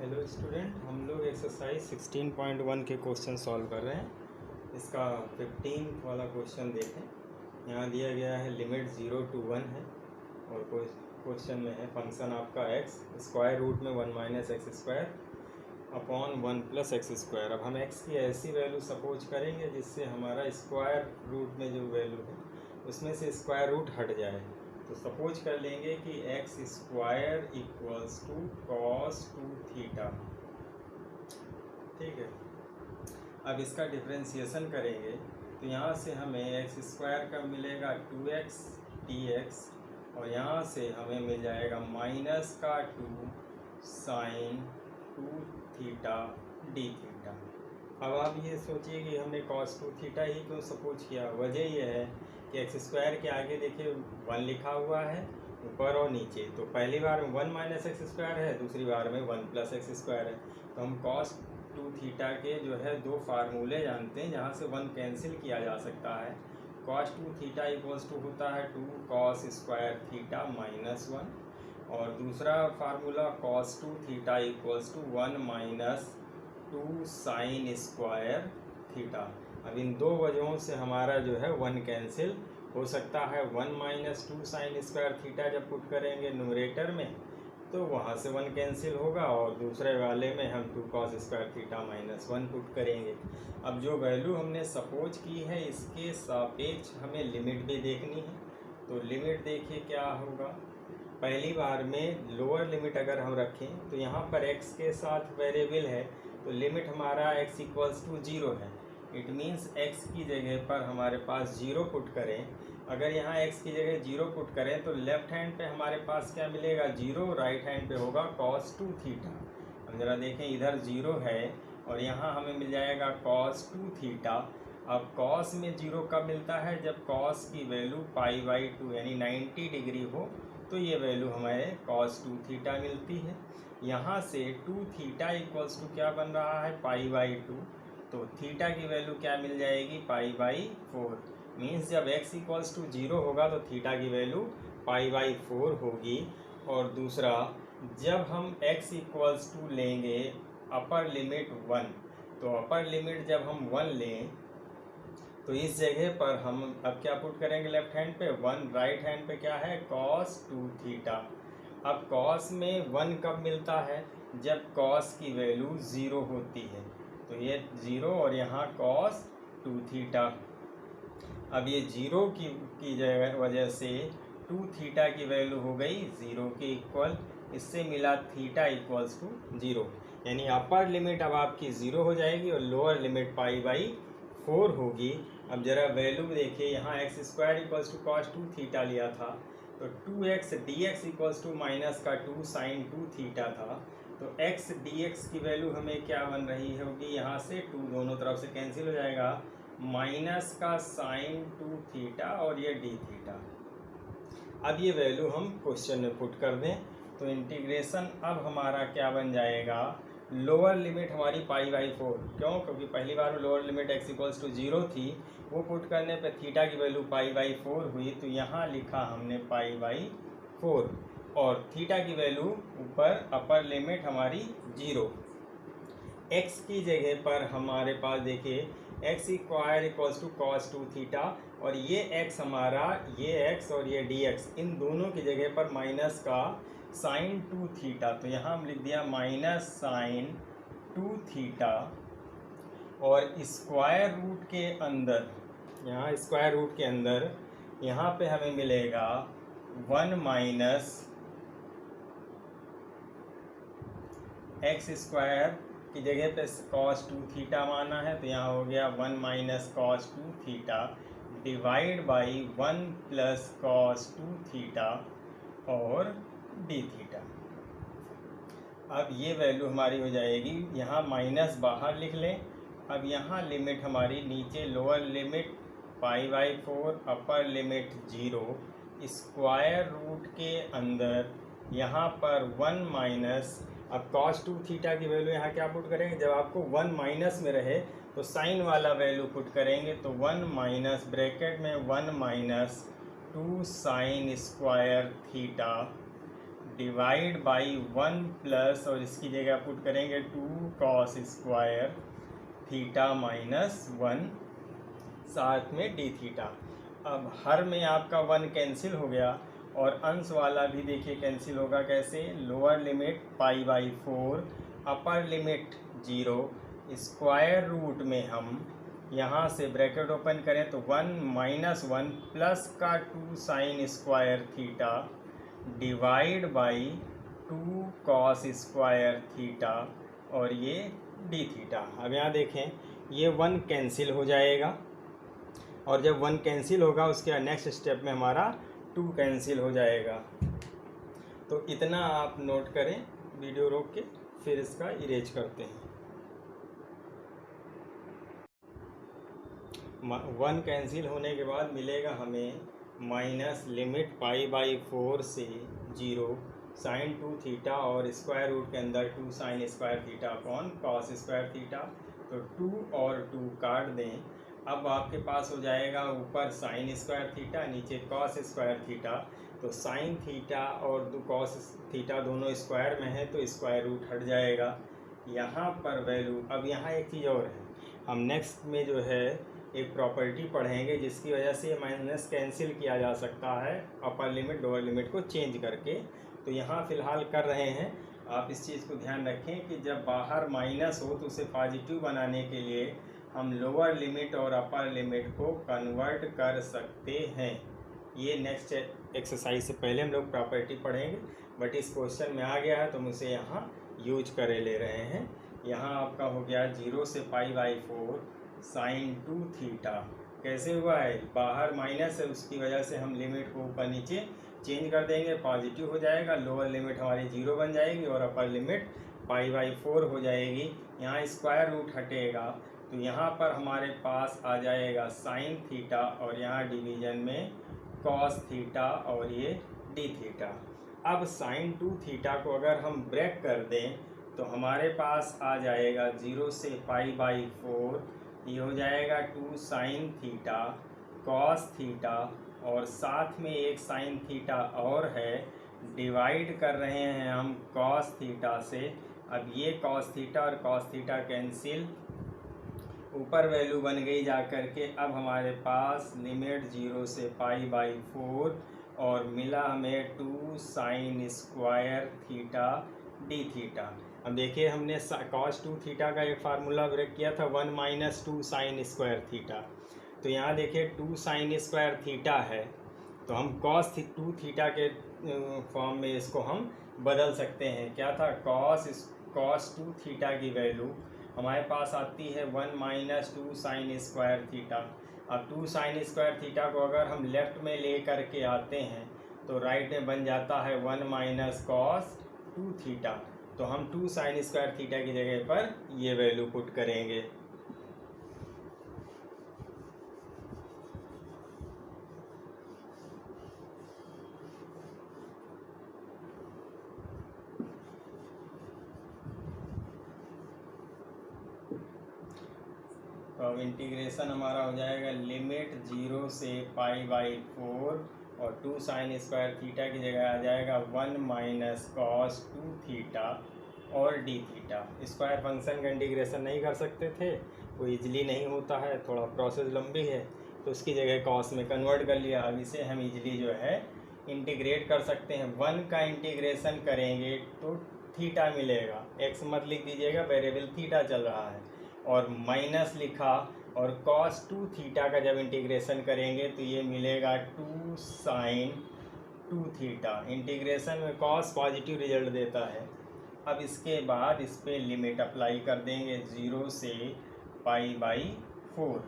Hello student, हम लोग exercise 16.1 के क्वेश्चन सॉल्व कर रहे हैं। इसका 15 वाला क्वेश्चन देखें। यहाँ दिया गया है लिमिट 0 to 1 है और क्वेश्चन में है फंक्शन आपका x स्क्वायर रूट में 1 minus x square upon 1 plus x square. अब हम x की ऐसी वैल्यू सपोज करेंगे जिससे हमारा स्क्वायर रूट में जो वैल्यू है उसमें से स्क्वायर रूट हट जाए। तो सपोज कर लेंगे कि x square equals to cos 2 theta. ठीक है, अब इसका डिफ्रेंसिएशन करेंगे तो यहाँ से हमें एक्स स्क्वायर का मिलेगा 2x dx और यहाँ से हमें मिल जाएगा माइनस का 2 साइन 2 थीटा डी थीटा। अब आप ये सोचिए कि हमने कॉस 2 थीटा ही क्यों सपोज किया। वजह यह है कि एक्स स्क्वायर के आगे देखिए 1 लिखा हुआ है ऊपर और नीचे। तो पहली बार में 1 माइनस एक्स स्क्वायर है, दूसरी बार में 1 प्लस एक्स स्क्वायर है। तो हम कॉस 2 थीटा के जो है दो फार्मूले जानते हैं जहाँ से 1 कैंसिल किया जा सकता है। कॉस 2 थीटा इक्वल्स टू होता है 2 कॉस स्क्वायर थीटा माइनस 1 और दूसरा formula cos 2 theta equals to 1 minus 2 sine square theta. अब इन दो वजहों से हमारा जो है 1 कैंसिल हो सकता है। 1 माइनस 2 साइन स्क्वायर थीटा जब पुट करेंगे न्यूमरेटर में तो वहाँ से 1 कैंसिल होगा और दूसरे वाले में हम 2 cos square theta minus 1 put करेंगे। अब जो वैल्यू हमने सपोज की है इसके सापेक्ष हमें लिमिट भी देखनी है। तो लिमिट देखिए क्या होगा। पहली बार में लोअर लिमिट अगर हम रखें तो यहाँ पर x के साथ वेरिएबल है तो लिमिट हमारा x इक्वल्स टू 0 है। इट मीन्स x की जगह पर हमारे पास 0 पुट करें। अगर यहाँ x की जगह 0 पुट करें तो लेफ्ट हैंड पे हमारे पास क्या मिलेगा 0, राइट हैंड पे होगा cos 2 थीटा। हम ज़रा देखें इधर 0 है और यहाँ हमें मिल जाएगा cos 2 थीटा। अब cos में 0 कब मिलता है जब cos की वैल्यू π/2 यानी 90 डिग्री हो तो ये वैल्यू हमारे cos 2 थीटा मिलती है। यहाँ से 2 थीटा इक्वल्स टू क्या बन रहा है π/2। तो थीटा की वैल्यू क्या मिल जाएगी π/4। मीन्स जब x इक्वल्स टू 0 होगा तो थीटा की वैल्यू π/4 होगी। और दूसरा जब हम x इक्वल्स टू लेंगे अपर लिमिट 1 तो अपर लिमिट जब हम 1 लें तो इस जगह पर हम अब क्या पुट करेंगे लेफ्ट हैंड पे 1, राइट हैंड पे क्या है cos 2 थीटा। अब cos में 1 कब मिलता है जब cos की वैल्यू 0 होती है तो ये 0 और यहाँ cos 2 थीटा। अब ये 0 की वजह से 2 थीटा की वैल्यू हो गई 0 के इक्वल। इससे मिला थीटा इक्वल्स टू 0 यानी अपर लिमिट अब आपकी 0 हो जाएगी और लोअर लिमिट π/4 होगी। अब जरा वैल्यू देखिए यहाँ x square equals to cos 2 theta लिया था तो 2x dx equals to minus का 2 साइन 2 थीटा था। तो x dx की वैल्यू हमें क्या बन रही होगी यहाँ से 2 दोनों तरफ से कैंसिल हो जाएगा माइनस का साइन 2 थीटा और ये डी थीटा। अब ये वैल्यू हम क्वेश्चन में पुट कर दें तो इंटीग्रेशन अब हमारा क्या बन जाएगा लोअर लिमिट हमारी π/4। क्यों? क्योंकि पहली बार lower limit x equals to 0 थी, वो पुट करने पे थीटा की वैल्यू π/4 हुई तो यहाँ लिखा हमने π/4 और थीटा की वैल्यू ऊपर अपर लिमिट हमारी 0। x की जगह पर हमारे पास देखिए x square equals to cos 2 theta और ये x हमारा ये x और ये dx इन दोनों की जगह पर माइनस का साइन 2 थीटा। तो यहाँ हम लिख दिया माइनस साइन 2 थीटा और स्क्वायर रूट के अंदर यहाँ स्क्वायर रूट के अंदर यहाँ पे हमें मिलेगा 1 माइनस एक्स स्क्वायर की जगह पे cos 2 थीटा माना है तो यहाँ हो गया 1 minus cos 2 theta divide by 1 plus cos 2 theta और डी थीटा। अब ये वैल्यू हमारी हो जाएगी यहाँ माइनस बाहर लिख लें। अब यहाँ लिमिट हमारी नीचे lower limit π/4 upper limit 0 square root के अंदर यहाँ पर 1 माइनस अब cos 2 थीटा की वैल्यू यहाँ क्या पुट करेंगे जब आपको 1 माइनस में रहे तो साइन वाला वैल्यू पुट करेंगे तो 1 माइनस ब्रैकेट में 1 minus 2 sine square theta divide by 1 plus, और इसकी जगह पुट करेंगे 2 कॉस स्क्वायर थीटा माइनस 1, साथ में डी थीटा। अब हर में आपका 1 कैंसिल हो गया और अंश वाला भी देखिए कैंसिल होगा कैसे, lower limit pi by 4, upper limit 0, square root में हम यहाँ से ब्रैकेट ओपन करें तो 1 माइनस 1 प्लस का 2 sine square theta divide by 2 cos square theta, और ये डी थीटा। अब यहाँ देखें ये 1 कैंसिल हो जाएगा, और जब 1 कैंसिल होगा उसके नेक्स्ट स्टेप में हमारा 2 कैंसिल हो जाएगा। तो इतना आप नोट करें, वीडियो रोक के फिर इसका इरेज करते हैं। 1 कैंसिल होने के बाद मिलेगा हमें माइनस लिमिट पाई बाई 4 से 0 साइन 2 थीटा, और स्क्वायर रूट के अंदर 2 sine square theta upon cos square theta. तो 2 और 2 काट दें। अब आपके पास हो जाएगा ऊपर साइन स्क्वायर थीटा, नीचे कॉस स्क्वायर थीटा। तो साइन थीटा और कॉस थीटा दोनों स्क्वायर में है तो स्क्वायर रूट हट जाएगा। यहाँ पर वैल्यू, अब यहाँ एक चीज़ और है, हम नेक्स्ट में जो है एक प्रॉपर्टी पढ़ेंगे जिसकी वजह से माइनस कैंसिल किया जा सकता है अपर लिमिट लोअर लिमिट को चेंज करके। तो यहाँ फ़िलहाल कर रहे हैं, आप इस चीज़ को ध्यान रखें कि जब बाहर माइनस हो तो उसे पॉजिटिव बनाने के लिए हम लोअर लिमिट और अपर लिमिट को कन्वर्ट कर सकते हैं। ये नेक्स्ट एक्सरसाइज से पहले हम लोग प्रॉपर्टी पढ़ेंगे, बट इस क्वेश्चन में आ गया है तो हम उसे यहाँ यूज करे ले रहे हैं। यहाँ आपका हो गया 0 से पाई बाई 4 साइन 2 थीटा। कैसे हुआ है, बाहर माइनस है उसकी वजह से हम लिमिट को ऊपर नीचे चेंज कर देंगे, पॉजिटिव हो जाएगा, लोअर लिमिट हमारी 0 बन जाएगी और अपर लिमिट पाई बाई 4 हो जाएगी। यहाँ स्क्वायर रूट हटेगा तो यहाँ पर हमारे पास आ जाएगा साइन थीटा, और यहाँ डिवीजन में कॉस थीटा और ये डी थीटा। अब साइन 2 थीटा को अगर हम ब्रेक कर दें तो हमारे पास आ जाएगा 0 से पाई बाई 4, ये हो जाएगा 2 साइन थीटा कॉस थीटा, और साथ में एक साइन थीटा और है, डिवाइड कर रहे हैं हम कॉस थीटा से। अब ये कॉस थीटा और कॉस थीटा कैंसिल, ऊपर वैल्यू बन गई जा कर के। अब हमारे पास लिमिट 0 से पाई बाई 4 और मिला हमें 2 sine square theta D theta. अब देखिए हमने कॉस 2 थीटा का एक फार्मूला ब्रेक किया था 1 माइनस 2 साइन स्क्वायर थीटा। तो यहाँ देखिए 2 साइन स्क्वायर थीटा है तो हम कॉस 2 थीटा के फॉर्म में इसको हम बदल सकते हैं। क्या था, कॉस 2 थीटा की वैल्यू हमारे पास आती है 1 माइनस 2 साइन स्क्वायर थीटा। अब 2 साइन स्क्वायर थीटा को अगर हम लेफ्ट में ले करके आते हैं तो राइट में बन जाता है 1 माइनस कॉस 2 थीटा। तो हम 2 साइन स्क्वायर थीटा की जगह पर ये वैल्यू पुट करेंगे। तो अब इंटीग्रेशन हमारा हो जाएगा लिमिट 0 से पाई बाई 4 और 2 साइन स्क्वायर थीटा की जगह आ जाएगा 1 माइनस कॉस 2 थीटा और डी थीटा। स्क्वायर फंक्शन का इंटीग्रेशन नहीं कर सकते थे, वो इजली नहीं होता है, थोड़ा प्रोसेस लंबी है, तो उसकी जगह कॉस में कन्वर्ट कर लिया। अब इसे हम इजली जो है इंटीग्रेट कर सकते हैं। 1 का इंटीग्रेशन करेंगे तो थीटा मिलेगा, एक्स मत लिख दीजिएगा, वेरिएबल थीटा चल रहा है, और माइनस लिखा, और cos 2 थीटा का जब इंटीग्रेशन करेंगे तो ये मिलेगा 2 साइन 2 थीटा। इंटीग्रेशन में cos पॉजिटिव रिजल्ट देता है। अब इसके बाद इस पर लिमिट अप्लाई कर देंगे 0 से पाई बाई 4।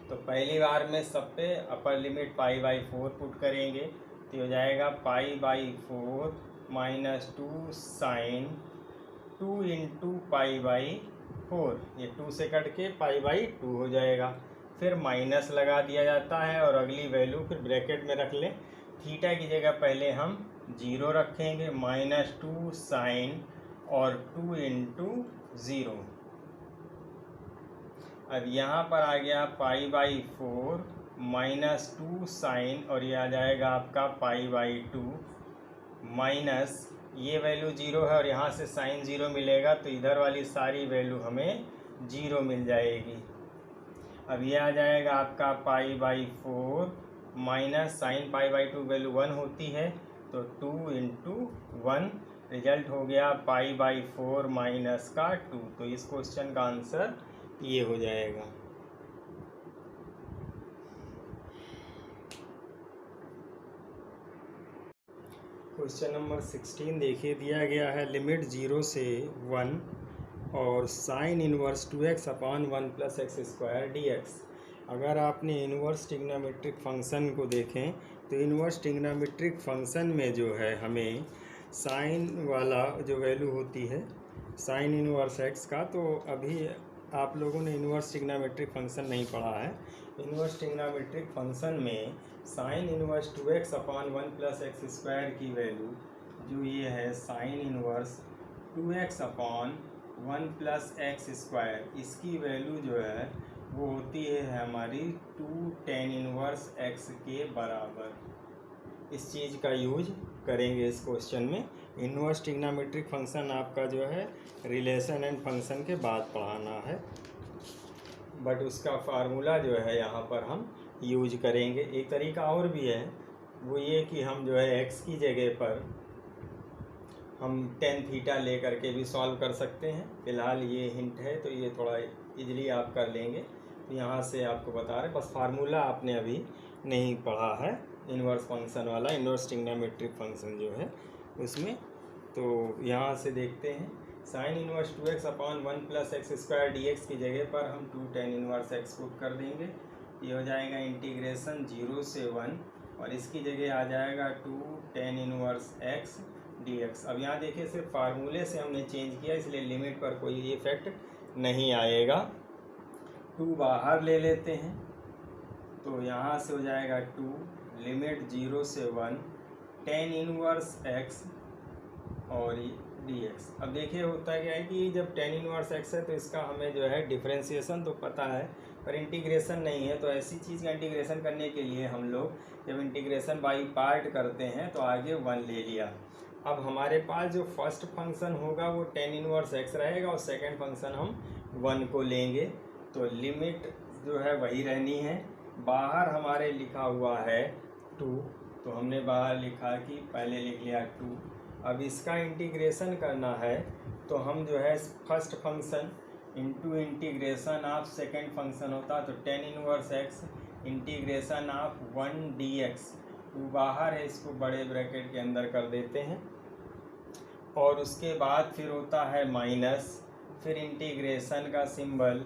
तो पहली बार में सब पे upper limit pi by 4 put करेंगे तो हो जाएगा pi by 4 minus 2 sine 2 into pi by 4। ये 2 से कट के पाई बाई 2 हो जाएगा। फिर माइनस लगा दिया जाता है और अगली वैल्यू फिर ब्रैकेट में रख लें। थीटा की जगह पहले हम 0 रखेंगे, माइनस 2 साइन और 2 इंटू 0। अब यहाँ पर आ गया पाई बाई 4 -2 साइन, और ये आ जाएगा आपका π/2 माइनस, ये वैल्यू 0 है और यहाँ से साइन 0 मिलेगा तो इधर वाली सारी वैल्यू हमें 0 मिल जाएगी। अब ये आ जाएगा आपका π/4 माइनस साइन π/2 वैल्यू 1 होती है तो 2 × 1, रिजल्ट हो गया π/4 माइनस का 2। तो इस क्वेश्चन का आंसर ये हो जाएगा। क्वेश्चन नंबर 16 देखिए, दिया गया है लिमिट 0 से 1 और sine inverse 2x upon 1 + x² dx। अगर आपने इनवर्स ट्रिग्नोमेट्रिक फंक्शन को देखें तो इनवर्स ट्रिग्नोमेट्रिक फंक्शन में जो है हमें साइन वाला जो वैल्यू होती है साइन इनवर्स x का, तो अभी आप लोगों ने इनवर्स ट्रिग्नोमेट्रिक फंक्शन नहीं पढ़ा है। इनवर्स ट्रिग्नोमेट्रिक फंक्शन में sine inverse 2x upon 1 + x² की वैल्यू जो ये है sine inverse 2x upon 1 + x², इसकी वैल्यू जो है वो होती है हमारी 2 tan इनवर्स x के बराबर। इस चीज़ का यूज करेंगे इस क्वेश्चन में। इनवर्स ट्रिग्नोमेट्रिक फंक्शन आपका जो है रिलेशन एंड फंक्शन के बाद पढ़ाना है, बट उसका फार्मूला जो है यहाँ पर हम यूज करेंगे। एक तरीका और भी है, वो ये कि हम जो है x की जगह पर हम tan थीटा ले करके भी सॉल्व कर सकते हैं। फ़िलहाल ये हिंट है तो ये थोड़ा इजली आप कर लेंगे, तो यहाँ से आपको बता रहे, बस फार्मूला आपने अभी नहीं पढ़ा है इनवर्स फंक्शन वाला, इनवर्स ट्रिग्नोमेट्रिक फंक्शन जो है उसमें। तो यहाँ से देखते हैं, sine inverse 2x upon 1 + x² dx की जगह पर हम 2 tan इनवर्स x पुट कर देंगे। ये हो जाएगा इंटीग्रेशन 0 से 1 और इसकी जगह आ जाएगा 2 tan इनवर्स x dx। अब यहाँ देखिए सिर्फ फार्मूले से हमने चेंज किया, इसलिए लिमिट पर कोई इफेक्ट नहीं आएगा। 2 बाहर ले लेते हैं तो यहाँ से हो जाएगा 2 लिमिट 0 से 1 tan इनवर्स x और dx। अब देखिए होता क्या है कि जब tan इनवर्स x है तो इसका हमें जो है डिफरेंशिएशन तो पता है पर इंटीग्रेशन नहीं है, तो ऐसी चीज़ का इंटीग्रेशन करने के लिए हम लोग जब इंटीग्रेशन बाई पार्ट करते हैं तो आगे 1 ले लिया। अब हमारे पास जो फर्स्ट फंक्शन होगा वो tan इनवर्स x रहेगा और सेकंड फंक्शन हम 1 को लेंगे, तो लिमिट जो है वही रहनी है। बाहर हमारे लिखा हुआ है 2, तो हमने बाहर लिखा कि पहले लिख लिया 2। अब इसका इंटीग्रेशन करना है तो हम जो है first function into integration of second function होता, तो tan inverse x integration of 1 dx। 2 बाहर है, इसको बड़े ब्रैकेट के अंदर कर देते हैं और उसके बाद फिर होता है माइनस, फिर इंटीग्रेशन का सिंबल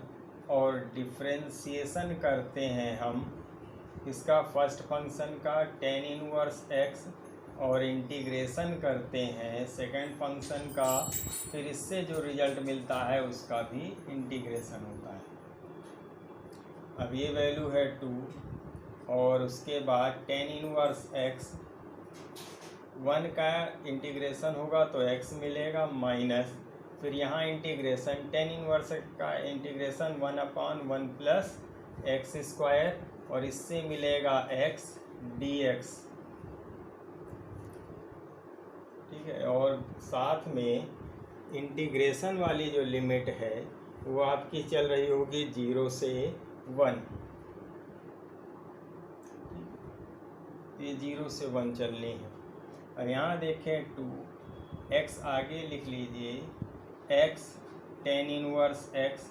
और डिफरेंशिएशन करते हैं हम इसका फर्स्ट फंक्शन का tan इनवर्स x और इंटीग्रेशन करते हैं सेकंड फंक्शन का, फिर इससे जो रिजल्ट मिलता है उसका भी इंटीग्रेशन होता है। अब ये वैल्यू है 2 और उसके बाद tan इनवर्स x 1 का इंटीग्रेशन होगा तो x मिलेगा माइनस, फिर यहाँ इंटीग्रेशन tan इनवर्स का इंटीग्रेशन 1/1 + x² और इससे मिलेगा x dx। ठीक है, और साथ में इंटीग्रेशन वाली जो लिमिट है वो आपकी चल रही होगी 0 से 1। ये 0 से 1 चलनी है। और यहाँ देखें 2x आगे लिख लीजिए, x tan inverse x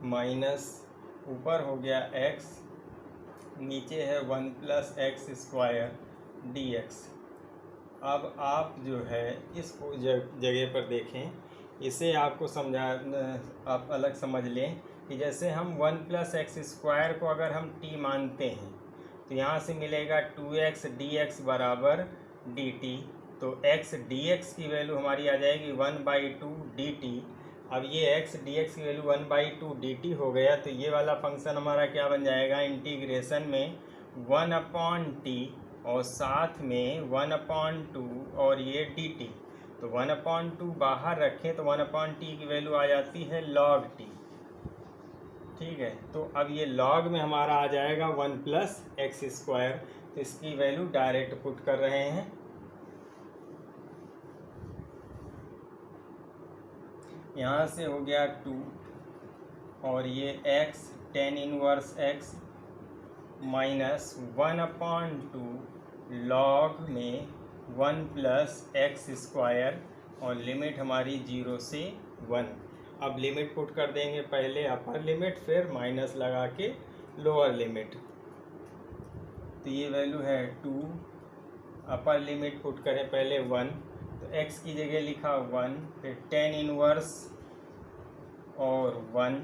minus ऊपर हो गया x, नीचे है 1 + x² dx। अब आप जो है इसको जगह पर देखें, इसे आपको आप अलग समझ लें कि जैसे हम 1 + x² को अगर हम t मानते हैं तो यहाँ से मिलेगा 2x dx बराबर dt, तो x dx की वैल्यू हमारी आ जाएगी 1/2 dt। अब ये x dx की वैल्यू 1/2 dt हो गया, तो ये वाला फंक्शन हमारा क्या बन जाएगा, इंटीग्रेशन में 1/t और साथ में 1/2 और ये dt। तो 1/2 बाहर रखें तो 1/t की वैल्यू आ जाती है log t। ठीक है, तो अब ये log में हमारा आ जाएगा 1 + x²। तो इसकी वैल्यू डायरेक्ट पुट कर रहे हैं। यहाँ से हो गया 2 और ये x tan inverse x minus 1/2 log में 1 + x² और लिमिट हमारी 0 से 1। अब लिमिट पुट कर देंगे, पहले अपर लिमिट फिर माइनस लगा के लोअर लिमिट। तो ये वैल्यू है 2, अपर लिमिट पुट करें पहले 1, तो x की जगह लिखा 1, फिर tan इनवर्स और 1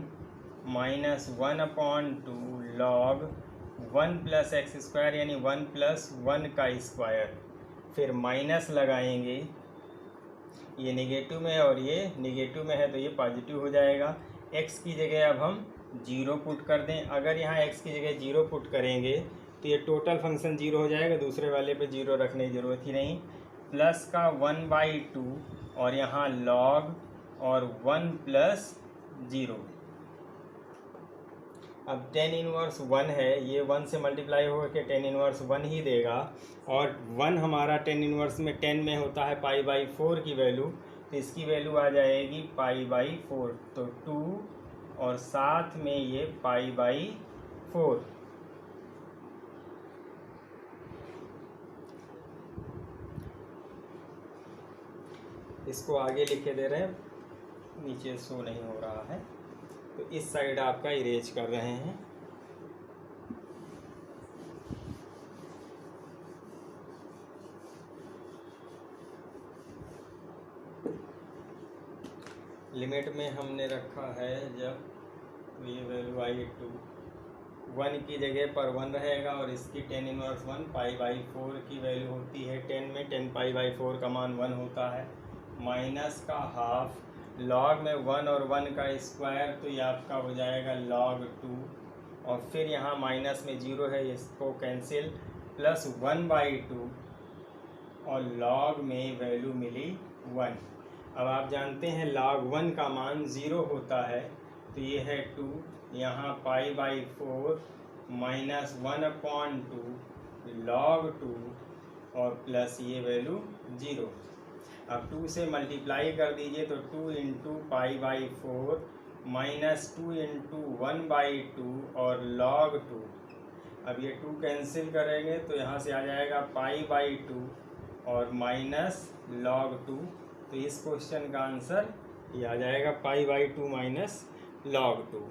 माइनस 1/2 log 1 + x² यानी 1 + 1 का स्क्वायर, फिर माइनस लगाएंगे, ये नेगेटिव में है और ये नेगेटिव में है तो ये पॉजिटिव हो जाएगा। x की जगह अब हम 0 पुट कर दें। अगर यहाँ x की जगह 0 पुट करेंगे तो ये टोटल फंक्शन 0 हो जाएगा, दूसरे वाले पे 0 रखने की ज़रूरत ही नहीं। प्लस का 1/2 और यहाँ log और 1 + 0। अब tan इनवर्स 1 है, ये 1 से मल्टीप्लाई हो के tan इनवर्स 1 ही देगा, और 1 हमारा tan इनवर्स में 10 में होता है π/4 की वैल्यू, तो इसकी वैल्यू आ जाएगी π/4। तो 2 और साथ में ये π/4। इसको आगे लिखे दे रहे हैं, नीचे शो नहीं हो रहा है, तो इस साइड आपका इरेज कर रहे हैं। लिमिट में हमने रखा है जब, तो ये वैल्यू आई 2, 1 की जगह पर 1 रहेगा और इसकी tan इनवर्स 1 π/4 की वैल्यू होती है 10 में, 10 π/4 का मान 1 होता है, माइनस का हाफ log में 1 और 1 का स्क्वायर, तो ये आपका हो जाएगा log 2, और फिर यहाँ माइनस में 0 है, इसको कैंसिल, प्लस 1/2 और log में वैल्यू मिली 1। अब आप जानते हैं log 1 का मान 0 होता है, तो ये है 2, यहाँ π/4 माइनस 1/2 log 2 और प्लस ये वैल्यू 0। अब 2 से मल्टीप्लाई कर दीजिए तो 2 × π/4 माइनस 2 × 1/2 और log 2। अब ये 2 कैंसिल करेंगे तो यहाँ से आ जाएगा π/2 और माइनस log 2। तो इस क्वेश्चन का आंसर ये आ जाएगा π/2 माइनस log 2।